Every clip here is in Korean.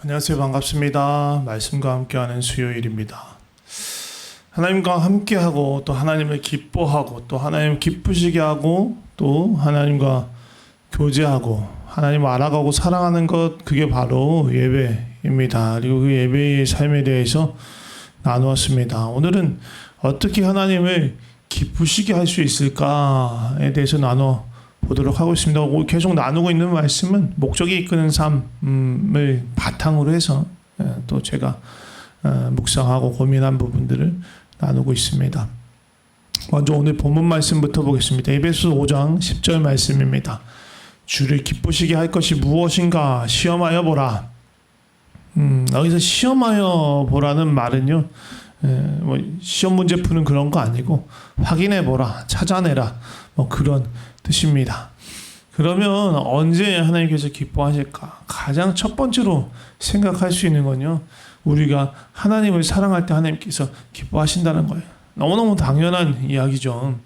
안녕하세요. 반갑습니다. 말씀과 함께하는 수요일입니다. 하나님과 함께하고 또 하나님을 기뻐하고 또 하나님 기쁘시게 하고 또 하나님과 교제하고 하나님을 알아가고 사랑하는 것, 그게 바로 예배입니다. 그리고 그 예배의 삶에 대해서 나누었습니다. 오늘은 어떻게 하나님을 기쁘시게 할 수 있을까에 대해서 나눠 보도록 하고 있습니다. 계속 나누고 있는 말씀은 목적이 이끄는 삶을 바탕으로 해서 또 제가 묵상하고 고민한 부분들을 나누고 있습니다. 먼저 오늘 본문 말씀부터 보겠습니다. 에베소 5장 10절 말씀입니다. 주를 기쁘시게 할 것이 무엇인가 시험하여 보라. 여기서 시험하여 보라는 말은요, 뭐 시험 문제 푸는 그런 거 아니고 확인해 보라, 찾아내라, 뭐 그런 뜻입니다. 그러면 언제 하나님께서 기뻐하실까? 가장 첫 번째로 생각할 수 있는 건요, 우리가 하나님을 사랑할 때 하나님께서 기뻐하신다는 거예요. 너무너무 당연한 이야기죠.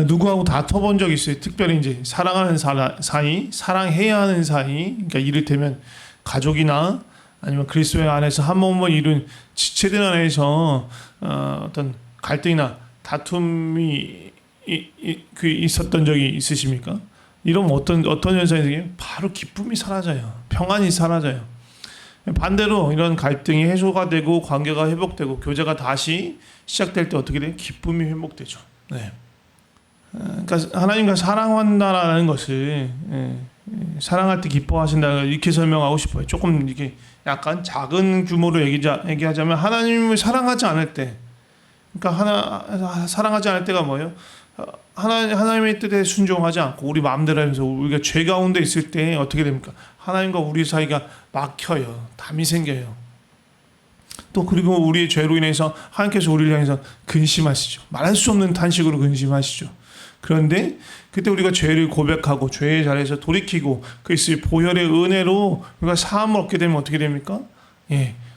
누구하고 다퉈본 적 있어요? 특별히 이제 사랑하는 사이, 사랑해야 하는 사이, 그러니까 이를테면 가족이나 아니면 그리스도 안에서 한 몸을 이룬 지체들 안에서 어떤 갈등이나 다툼이 있었던 적이 있으십니까? 이러면 어떤 현상이 생겨요? 바로 기쁨이 사라져요. 평안이 사라져요. 반대로 이런 갈등이 해소가 되고 관계가 회복되고 교제가 다시 시작될 때 어떻게 돼요? 기쁨이 회복되죠. 네. 그러니까 하나님과 사랑한다라는 것을 사랑할 때 기뻐하신다, 이렇게 설명하고 싶어요. 조금 이렇게 약간 작은 규모로 얘기하자면 하나님을 사랑하지 않을 때, 그러니까 사랑하지 않을 때가 뭐예요? 하나님의 뜻에 순종하지 않고 우리 마음대로 하면서 우리가 죄 가운데 있을 때 어떻게 됩니까? 하나님과 우리 사이가 막혀요. 담이 생겨요. 또 그리고 우리의 죄로 인해서 하나님께서 우리를 향해서 근심하시죠. 말할 수 없는 탄식으로 근심하시죠. 그런데 그때 우리가 죄를 고백하고 죄의 자리에서 돌이키고 그리스도의 보혈의 은혜로 우리가 사함을 얻게 되면 어떻게 됩니까?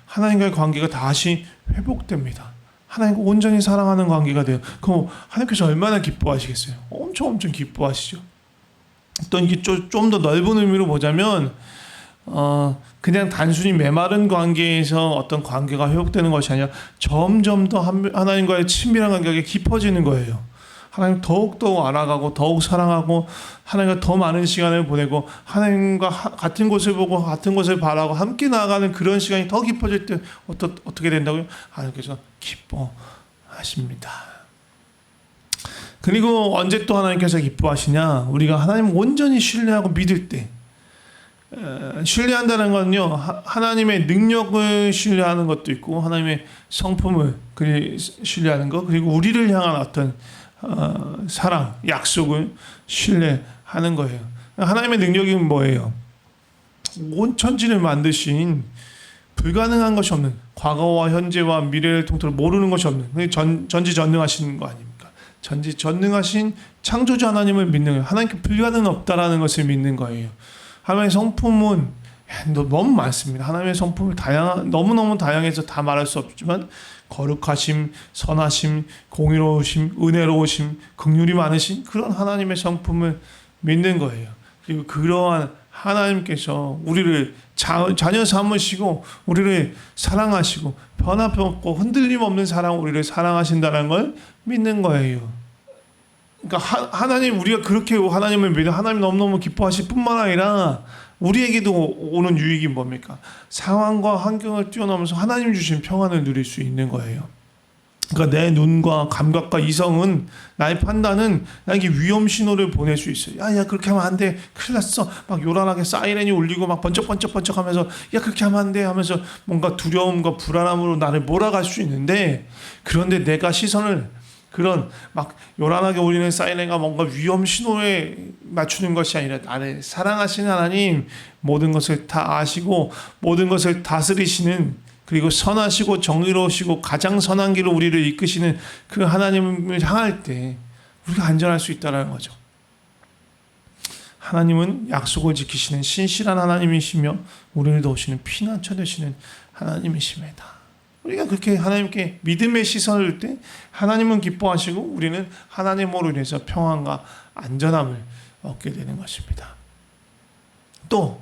하나님과의 관계가 다시 회복됩니다. 하나님과 온전히 사랑하는 관계가 돼요. 그럼 하나님께서 얼마나 기뻐하시겠어요? 엄청 기뻐하시죠. 또 이게 좀 더 넓은 의미로 보자면 그냥 단순히 메마른 관계에서 어떤 관계가 회복되는 것이 아니라 점점 더 하나님과의 친밀한 관계가 깊어지는 거예요. 하나님 더욱더 알아가고 더욱 사랑하고 하나님과 더 많은 시간을 보내고 하나님과 같은 곳을 보고 같은 곳을 바라고 함께 나아가는 그런 시간이 더 깊어질 때 어떻게 된다고요? 하나님께서 기뻐하십니다. 그리고 언제 또 하나님께서 기뻐하시냐? 우리가 하나님을 온전히 신뢰하고 믿을 때. 신뢰한다는 건요, 하나님의 능력을 신뢰하는 것도 있고 하나님의 성품을 신뢰하는 것, 그리고 우리를 향한 어떤 사랑, 약속을 신뢰하는 거예요. 하나님의 능력이 뭐예요? 온 천지를 만드신 불가능한 것이 없는, 과거와 현재와 미래를 통틀어 모르는 것이 없는 전지전능하신 거 아닙니까? 전지전능하신 창조주 하나님을 믿는 거예요. 하나님께 불가능은 없다라는 것을 믿는 거예요. 하나님의 성품은 너무 많습니다. 하나님의 성품을 너무너무 다양해서 다 말할 수 없지만 거룩하심, 선하심, 공의로우심, 은혜로우심, 긍휼이 많으신 그런 하나님의 성품을 믿는 거예요. 그리고 그러한 하나님께서 우리를 자녀 삼으시고 우리를 사랑하시고 변함없고 흔들림 없는 사랑, 우리를 사랑하신다는 걸 믿는 거예요. 그러니까 하나님, 우리가 그렇게 하나님을 믿어 하나님 너무너무 기뻐하실 뿐만 아니라 우리에게도 오는 유익이 뭡니까? 상황과 환경을 뛰어넘어서 하나님 주신 평안을 누릴 수 있는 거예요. 그러니까 내 눈과 감각과 이성은, 나의 판단은 나에게 위험 신호를 보낼 수 있어요. 야 그렇게 하면 안 돼, 큰일 났어, 막 요란하게 사이렌이 울리고 막 번쩍번쩍 하면서 야 그렇게 하면 안 돼 하면서 뭔가 두려움과 불안함으로 나를 몰아갈 수 있는데, 그런데 내가 시선을 그런 막 요란하게 울리는 사이렌과 뭔가 위험 신호에 맞추는 것이 아니라 나를 사랑하시는 하나님, 모든 것을 다 아시고 모든 것을 다스리시는, 그리고 선하시고 정의로우시고 가장 선한 길로 우리를 이끄시는 그 하나님을 향할 때 우리가 안전할 수 있다는 거죠. 하나님은 약속을 지키시는 신실한 하나님이시며 우리를 도우시는 피난처 되시는 하나님이십니다. 우리가 그렇게 하나님께 믿음의 시선을 둘 때 하나님은 기뻐하시고 우리는 하나님으로 인해서 평안과 안전함을 얻게 되는 것입니다. 또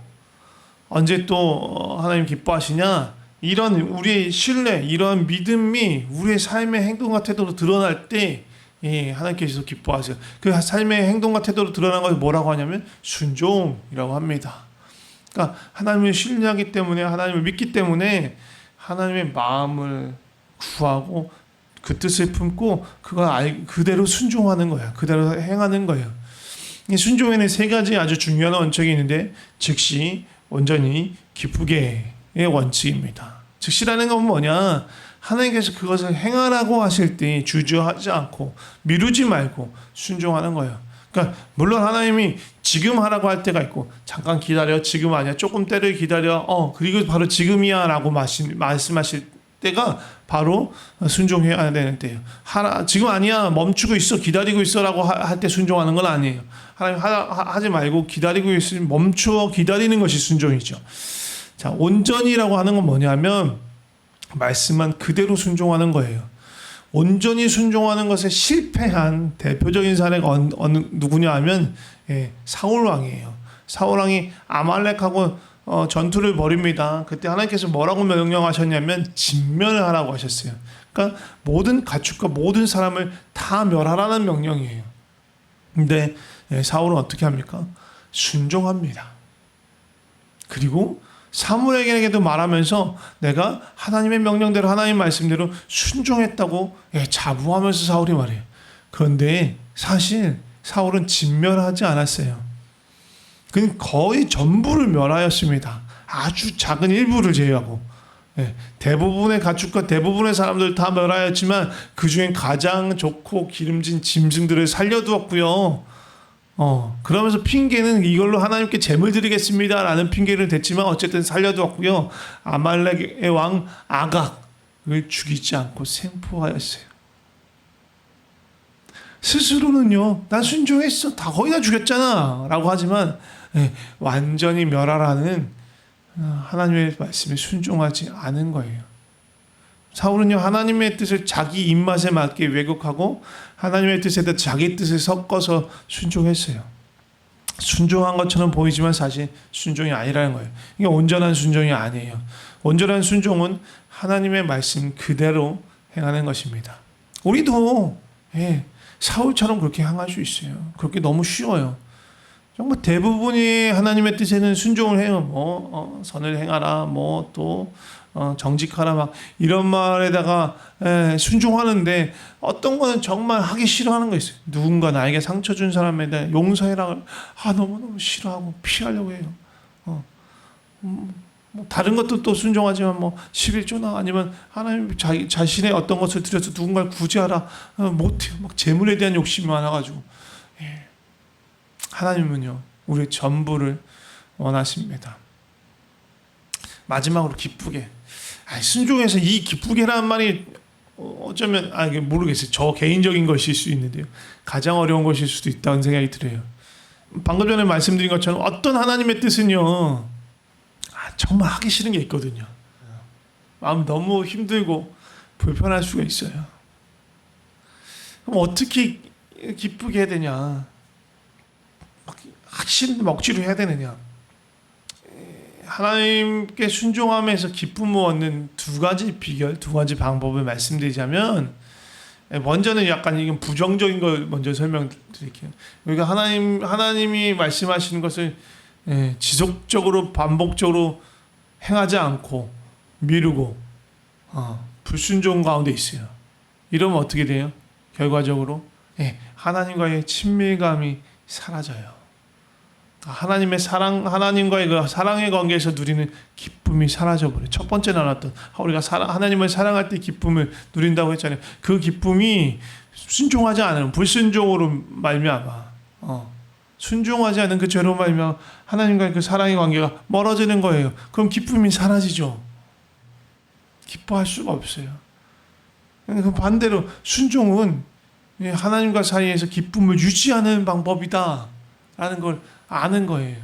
언제 또 하나님 기뻐하시냐? 이런 우리의 신뢰, 이런 믿음이 우리의 삶의 행동과 태도로 드러날 때 하나님께서 기뻐하세요. 그 삶의 행동과 태도로 드러난 것을 뭐라고 하냐면 순종이라고 합니다. 그러니까 하나님을 신뢰하기 때문에, 하나님을 믿기 때문에 하나님의 마음을 구하고 그 뜻을 품고 그걸 그대로 순종하는 거예요. 그대로 행하는 거예요. 이 순종에는 세 가지 아주 중요한 원칙이 있는데, 즉시, 온전히, 기쁘게의 원칙입니다. 즉시라는 건 뭐냐? 하나님께서 그것을 행하라고 하실 때 주저하지 않고 미루지 말고 순종하는 거예요. 그러니까 물론 하나님이 지금 하라고 할 때가 있고, 잠깐 기다려, 지금 아니야, 조금 때를 기다려, 그리고 바로 지금이야 라고 말씀하실 때가 바로 순종해야 되는 때예요. 지금 아니야, 멈추고 있어, 기다리고 있어 라고 할 때 순종하는 건 아니에요. 하나님 하지 말고 기다리고 있으면 멈추어 기다리는 것이 순종이죠. 자, 온전히라고 하는 건 뭐냐면 말씀만 그대로 순종하는 거예요. 온전히 순종하는 것에 실패한 대표적인 사례가 누구냐 하면 사울 왕이에요. 사울 왕이 아말렉하고 전투를 벌입니다. 그때 하나님께서 뭐라고 명령하셨냐면 진멸을 하라고 하셨어요. 그러니까 모든 가축과 모든 사람을 다 멸하라는 명령이에요. 근데 사울은 어떻게 합니까? 순종합니다. 그리고 사무엘에게도 말하면서 내가 하나님의 명령대로, 하나님 말씀대로 순종했다고 자부하면서 사울이 말해요. 그런데 사실 사울은 진멸하지 않았어요. 그는 거의 전부를 멸하였습니다. 아주 작은 일부를 제외하고. 대부분의 가축과 대부분의 사람들 다 멸하였지만 그 중엔 가장 좋고 기름진 짐승들을 살려두었고요. 그러면서 핑계는 이걸로 하나님께 제물 드리겠습니다 라는 핑계를 댔지만 어쨌든 살려두었고요. 아말렉의 왕 아각을 죽이지 않고 생포하였어요. 스스로는요, 난 순종했어, 다 거의 다 죽였잖아 라고 하지만 완전히 멸하라는 하나님의 말씀에 순종하지 않은 거예요. 사울은요, 하나님의 뜻을 자기 입맛에 맞게 왜곡하고 하나님의 뜻에다 자기 뜻을 섞어서 순종했어요. 순종한 것처럼 보이지만 사실 순종이 아니라는 거예요. 이게 온전한 순종이 아니에요. 온전한 순종은 하나님의 말씀 그대로 행하는 것입니다. 우리도 사울처럼 그렇게 행할 수 있어요. 그렇게 너무 쉬워요. 정말 대부분이 하나님의 뜻에는 순종을 해요. 선을 행하라, 또 정직하라, 막 이런 말에다가 순종하는데 어떤 거는 정말 하기 싫어하는 거 있어요. 누군가 나에게 상처 준 사람에 대해 용서해라, 너무너무 싫어하고 피하려고 해요. 다른 것도 또 순종하지만 11조나 아니면 하나님 자신의 어떤 것을 들여서 누군가를 구제하라 못해요. 막 재물에 대한 욕심이 많아가지고. 하나님은요, 우리의 전부를 원하십니다. 마지막으로 기쁘게. 순종해서 이 기쁘게라는 말이 어쩌면 모르겠어요. 저 개인적인 것일 수 있는데요. 가장 어려운 것일 수도 있다는 생각이 들어요. 방금 전에 말씀드린 것처럼 어떤 하나님의 뜻은요, 정말 하기 싫은 게 있거든요. 마음 너무 힘들고 불편할 수가 있어요. 그럼 어떻게 기쁘게 해야 되냐? 하기 싫은데 억지로 해야 되느냐? 하나님께 순종하면서 기쁨을 얻는 두 가지 비결, 두 가지 방법을 말씀드리자면, 먼저는 약간 이건 부정적인 걸 먼저 설명드릴게요. 우리가 하나님이 말씀하시는 것을 지속적으로 반복적으로 행하지 않고 미루고 불순종 가운데 있어요. 이러면 어떻게 돼요? 결과적으로 하나님과의 친밀감이 사라져요. 하나님과의 그 사랑의 관계에서 누리는 기쁨이 사라져버려요. 첫 번째 나눴던 우리가 하나님을 사랑할 때 기쁨을 누린다고 했잖아요. 그 기쁨이 순종하지 않은 불순종으로 말미암아 순종하지 않은 그 죄로 말미암아 하나님과의 그 사랑의 관계가 멀어지는 거예요. 그럼 기쁨이 사라지죠. 기뻐할 수가 없어요. 그 반대로 순종은 하나님과 사이에서 기쁨을 유지하는 방법이다 라는 걸 아는 거예요.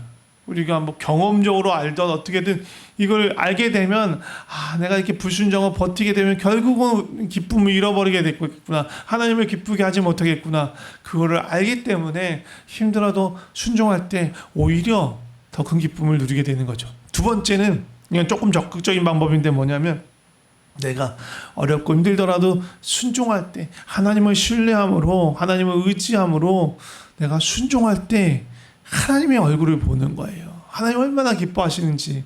우리가 뭐 경험적으로 알던 어떻게든 이걸 알게 되면 내가 이렇게 불순종을 버티게 되면 결국은 기쁨을 잃어버리게 됐구나. 하나님을 기쁘게 하지 못하겠구나. 그거를 알기 때문에 힘들어도 순종할 때 오히려 더 큰 기쁨을 누리게 되는 거죠. 두 번째는 이건 조금 적극적인 방법인데 뭐냐면 내가 어렵고 힘들더라도 순종할 때 하나님을 신뢰함으로 하나님을 의지함으로 내가 순종할 때 하나님의 얼굴을 보는 거예요. 하나님 얼마나 기뻐하시는지.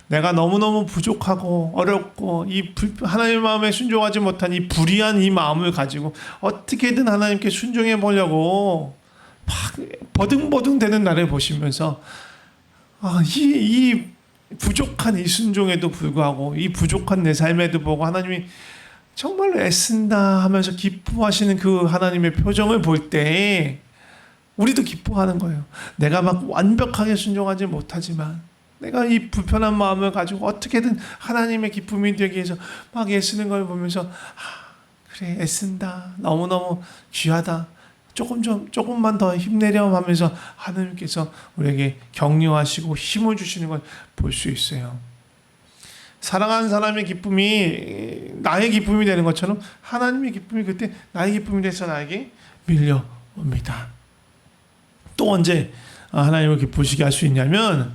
내가 너무너무 부족하고 어렵고 하나님 마음에 순종하지 못한 이 불의한 이 마음을 가지고 어떻게든 하나님께 순종해 보려고 막 버둥버둥 되는 나를 보시면서 이 부족한 이 순종에도 불구하고 이 부족한 내 삶에도 보고 하나님이 정말로 애쓴다 하면서 기뻐하시는 그 하나님의 표정을 볼 때 우리도 기뻐하는 거예요. 내가 막 완벽하게 순종하지 못하지만 내가 이 불편한 마음을 가지고 어떻게든 하나님의 기쁨이 되기 위해서 막 애쓰는 걸 보면서 그래 애쓴다. 너무너무 귀하다. 조금만 더 힘내렴 하면서 하나님께서 우리에게 격려하시고 힘을 주시는 걸 볼 수 있어요. 사랑하는 사람의 기쁨이 나의 기쁨이 되는 것처럼 하나님의 기쁨이 그때 나의 기쁨이 돼서 나에게 밀려옵니다. 또 언제 하나님을 기쁘시게 할 수 있냐면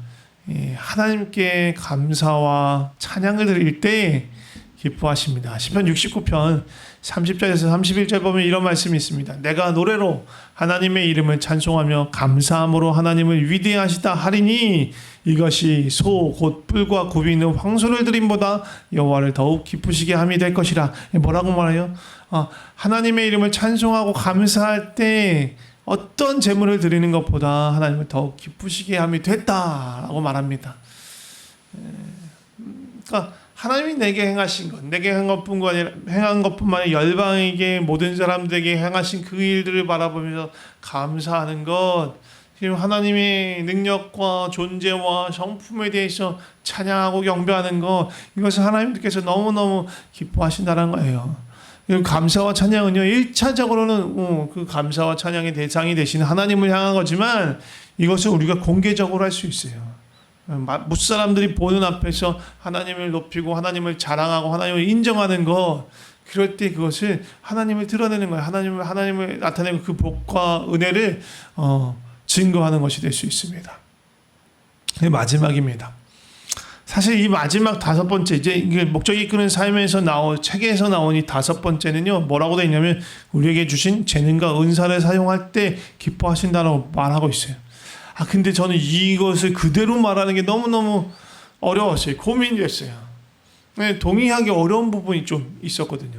하나님께 감사와 찬양을 드릴 때 기뻐하십니다. 시편 69편 30절에서 31절 보면 이런 말씀이 있습니다. 내가 노래로 하나님의 이름을 찬송하며 감사함으로 하나님을 위대하시다 하리니 이것이 소 곧 뿔과 굽이 있는 황소를 드림보다 여호와를 더욱 기쁘시게 함이 될 것이라. 뭐라고 말해요? 하나님의 이름을 찬송하고 감사할 때 어떤 제물을 드리는 것보다 하나님을 더욱 기쁘시게 함이 됐다라고 말합니다. 그러니까 하나님이 내게 행하신 것, 내게 행한 것뿐만 아니라 열방에게 모든 사람들에게 행하신 그 일들을 바라보면서 감사하는 것, 지금 하나님의 능력과 존재와 성품에 대해서 찬양하고 경배하는 것, 이것을 하나님께서 너무너무 기뻐하신다는 거예요. 감사와 찬양은요, 1차적으로는 그 감사와 찬양의 대상이 되신 하나님을 향한 거지만 이것을 우리가 공개적으로 할 수 있어요. 무사람들이 보는 앞에서 하나님을 높이고 하나님을 자랑하고 하나님을 인정하는 것, 그럴 때 그것을 하나님을 드러내는 거예요. 하나님을 나타내고 그 복과 은혜를 증거하는 것이 될 수 있습니다. 마지막입니다. 사실 이 마지막 5번째, 이제 이게 목적이 이끄는 삶에서 책에서 나온 이 5번째는요, 뭐라고 되어 있냐면 우리에게 주신 재능과 은사를 사용할 때 기뻐하신다라고 말하고 있어요. 근데 저는 이것을 그대로 말하는 게 너무너무 어려웠어요. 고민이 됐어요. 동의하기 어려운 부분이 좀 있었거든요.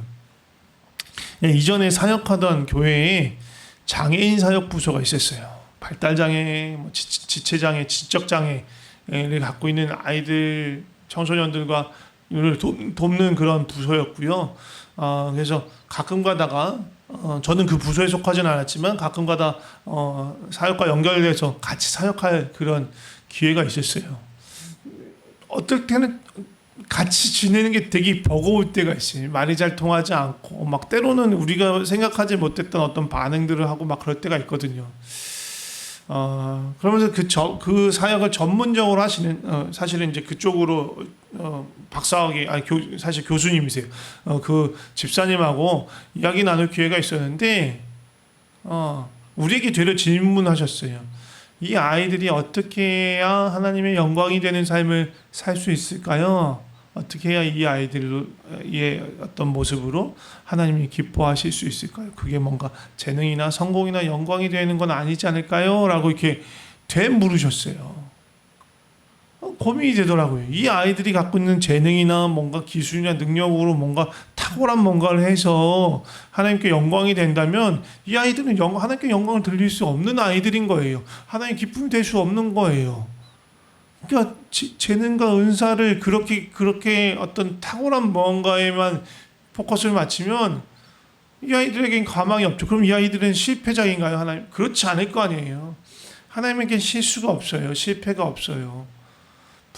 이전에 사역하던 교회에 장애인 사역 부서가 있었어요. 발달장애, 지체장애, 지적장애를 갖고 있는 아이들, 청소년들과 돕는 그런 부서였고요. 그래서 가끔 가다가 저는 그 부서에 속하지는 않았지만 가끔 가다 사역과 연결돼서 같이 사역할 그런 기회가 있었어요. 어떨 때는 같이 지내는 게 되게 버거울 때가 있어요. 말이 잘 통하지 않고 막 때로는 우리가 생각하지 못했던 어떤 반응들을 하고 막 그럴 때가 있거든요. 그러면서 그 사역을 전문적으로 하시는 사실은 이제 그쪽으로 박사학위 사실 교수님이세요. 그 집사님하고 이야기 나눌 기회가 있었는데 우리에게 되려 질문하셨어요. 이 아이들이 어떻게 해야 하나님의 영광이 되는 삶을 살 수 있을까요? 어떻게 해야 이 아이들의 어떤 모습으로 하나님이 기뻐하실 수 있을까요? 그게 뭔가 재능이나 성공이나 영광이 되는 건 아니지 않을까요? 라고 이렇게 되물으셨어요. 고민이 되더라고요. 이 아이들이 갖고 있는 재능이나 뭔가 기술이나 능력으로 뭔가 탁월한 뭔가를 해서 하나님께 영광이 된다면 이 아이들은 하나님께 영광을 돌릴 수 없는 아이들인 거예요. 하나님 기쁨이 될 수 없는 거예요. 그러니까 재능과 은사를 그렇게 어떤 탁월한 뭔가에만 포커스를 맞추면 이 아이들에겐 가망이 없죠. 그럼 이 아이들은 실패자인가요? 하나님? 그렇지 않을 거 아니에요. 하나님에겐 실수가 없어요. 실패가 없어요.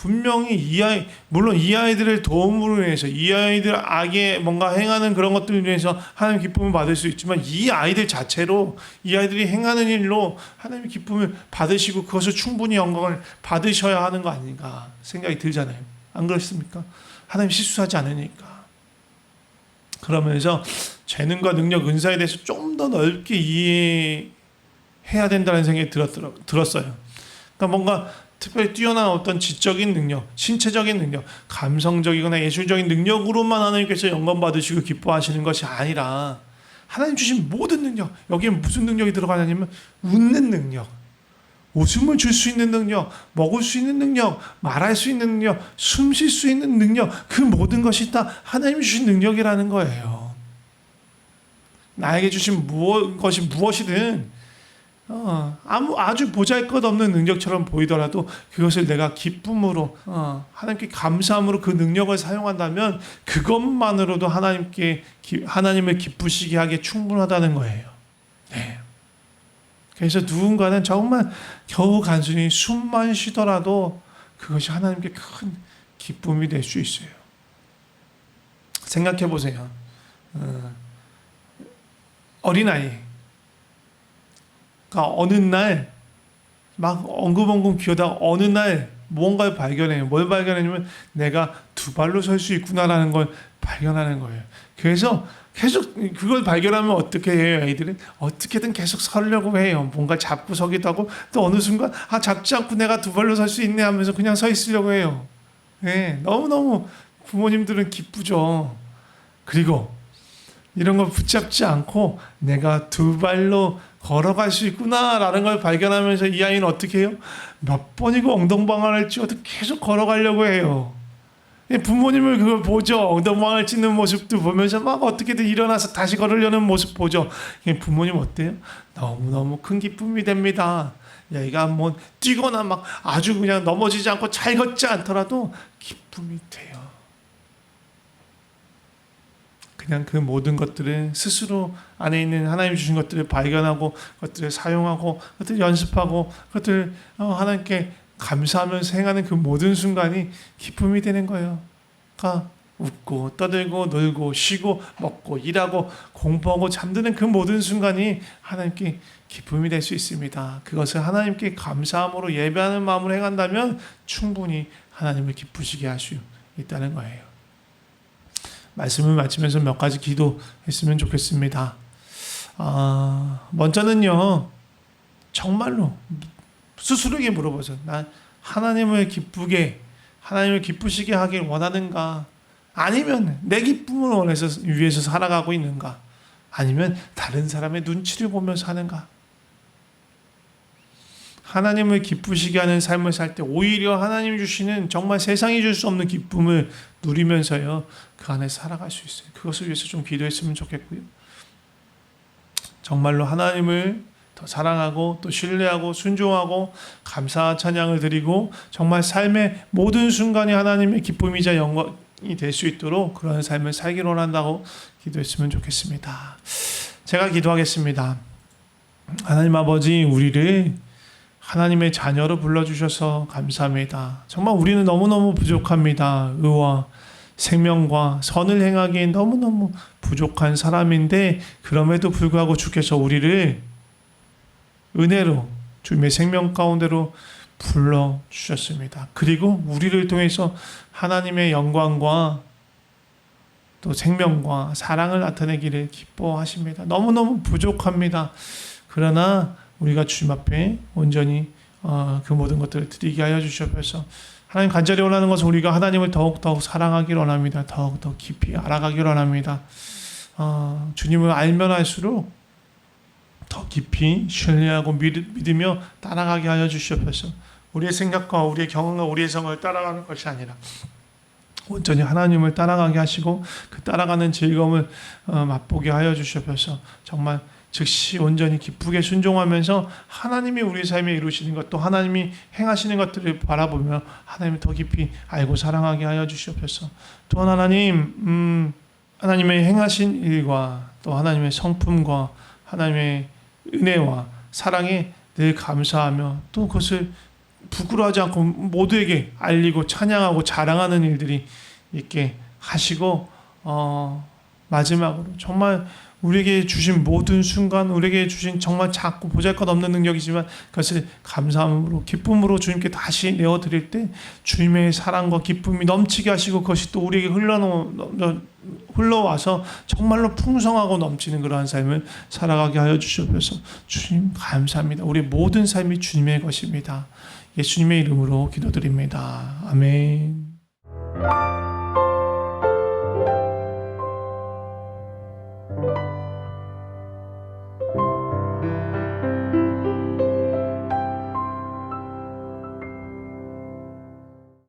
분명히 물론 이 아이들의 도움으로 인해서 이 아이들 악에 뭔가 행하는 그런 것들로 인해서 하나님 기쁨을 받을 수 있지만 이 아이들 자체로 이 아이들이 행하는 일로 하나님의 기쁨을 받으시고 그것을 충분히 영광을 받으셔야 하는 거 아닌가 생각이 들잖아요. 안 그렇습니까? 하나님 실수하지 않으니까. 그러면서 재능과 능력, 은사에 대해서 좀 더 넓게 이해해야 된다는 생각이 들었어요. 그러니까 뭔가 특별히 뛰어난 어떤 지적인 능력, 신체적인 능력, 감성적이거나 예술적인 능력으로만 하나님께서 영광 받으시고 기뻐하시는 것이 아니라 하나님 주신 모든 능력, 여기에 무슨 능력이 들어가냐면 웃는 능력, 웃음을 줄 수 있는 능력, 먹을 수 있는 능력, 말할 수 있는 능력, 숨 쉴 수 있는 능력, 그 모든 것이 다 하나님이 주신 능력이라는 거예요. 나에게 주신 것이 무엇이든 아주 보잘것없는 능력처럼 보이더라도 그것을 내가 기쁨으로 하나님께 감사함으로 그 능력을 사용한다면 그것만으로도 하나님을 기쁘시게 하기에 충분하다는 거예요. 네. 그래서 누군가는 정말 겨우 간순히 숨만 쉬더라도 그것이 하나님께 큰 기쁨이 될 수 있어요. 생각해 보세요. 어린아이 그러니까 어느 날 막 엉금엉금 기어다가 어느 날 무언가를 발견해요. 뭘 발견했냐면 내가 두 발로 설 수 있구나라는 걸 발견하는 거예요. 그래서 계속 그걸 발견하면 어떻게 해요? 아이들은 어떻게든 계속 서려고 해요. 뭔가 잡고 서기도 하고 또 어느 순간 잡지 않고 내가 두 발로 설 수 있네 하면서 그냥 서 있으려고 해요. 네, 너무너무 부모님들은 기쁘죠. 그리고 이런 걸 붙잡지 않고 내가 두 발로 걸어갈 수 있구나라는 걸 발견하면서 이 아이는 어떻게 해요? 몇 번이고 엉덩방아를 찍어도 계속 걸어가려고 해요. 부모님을 그걸 보죠. 엉덩방아를 찍는 모습도 보면서 막 어떻게든 일어나서 다시 걸으려는 모습 보죠. 부모님 어때요? 너무너무 큰 기쁨이 됩니다. 얘가 뭐 뛰거나 막 아주 그냥 넘어지지 않고 잘 걷지 않더라도 기쁨이 돼요. 그냥 그 모든 것들을 스스로 안에 있는 하나님 주신 것들을 발견하고 그것들을 사용하고 그것들을 연습하고 그것들을 하나님께 감사하면서 행하는 그 모든 순간이 기쁨이 되는 거예요. 그러니까 웃고 떠들고 놀고 쉬고 먹고 일하고 공부하고 잠드는 그 모든 순간이 하나님께 기쁨이 될 수 있습니다. 그것을 하나님께 감사함으로 예배하는 마음으로 행한다면 충분히 하나님을 기쁘시게 할 수 있다는 거예요. 말씀을 마치면서 몇 가지 기도했으면 좋겠습니다. 먼저는요, 정말로 스스로에게 물어보세요. 난 하나님을 기쁘시게 하길 원하는가? 아니면 내 기쁨을 위해서 살아가고 있는가? 아니면 다른 사람의 눈치를 보면서 사는가? 하나님을 기쁘시게 하는 삶을 살 때 오히려 하나님 주시는 정말 세상이 줄 수 없는 기쁨을 누리면서요 그 안에 살아갈 수 있어요. 그것을 위해서 좀 기도했으면 좋겠고요. 정말로 하나님을 더 사랑하고 또 신뢰하고 순종하고 감사 찬양을 드리고 정말 삶의 모든 순간이 하나님의 기쁨이자 영광이 될 수 있도록 그런 삶을 살기를 원한다고 기도했으면 좋겠습니다. 제가 기도하겠습니다. 하나님 아버지, 우리를 하나님의 자녀로 불러주셔서 감사합니다. 정말 우리는 너무너무 부족합니다. 의와 생명과 선을 행하기엔 너무너무 부족한 사람인데 그럼에도 불구하고 주께서 우리를 은혜로 주님의 생명 가운데로 불러주셨습니다. 그리고 우리를 통해서 하나님의 영광과 또 생명과 사랑을 나타내기를 기뻐하십니다. 너무너무 부족합니다. 그러나 우리가 주님 앞에 온전히 그 모든 것들을 드리게 하여 주시옵소서. 하나님 간절히 원하는 것은 우리가 하나님을 더욱더욱 사랑하기를 원합니다. 더욱더 깊이 알아가기를 원합니다. 주님을 알면 알수록 더 깊이 신뢰하고 믿으며 따라가게 하여 주시옵소서. 우리의 생각과 우리의 경험과 우리의 성을 따라가는 것이 아니라 온전히 하나님을 따라가게 하시고 그 따라가는 즐거움을 맛보게 하여 주시옵소서. 정말 즉시 온전히 기쁘게 순종하면서 하나님이 우리 삶에 이루시는 것, 또 하나님이 행하시는 것들을 바라보며 하나님을 더 깊이 알고 사랑하게 하여 주시옵소서. 또한 하나님, 하나님의 행하신 일과 또 하나님의 성품과 하나님의 은혜와 사랑에 늘 감사하며 또 그것을 부끄러워하지 않고 모두에게 알리고 찬양하고 자랑하는 일들이 있게 하시고 마지막으로 정말 우리에게 주신 모든 순간, 우리에게 주신 정말 작고 보잘것없는 능력이지만 그것을 감사함으로 기쁨으로 주님께 다시 내어드릴 때 주님의 사랑과 기쁨이 넘치게 하시고 그것이 또 우리에게 흘러와서 정말로 풍성하고 넘치는 그러한 삶을 살아가게 하여 주시옵소서. 주님 감사합니다. 우리 모든 삶이 주님의 것입니다. 예수님의 이름으로 기도드립니다. 아멘.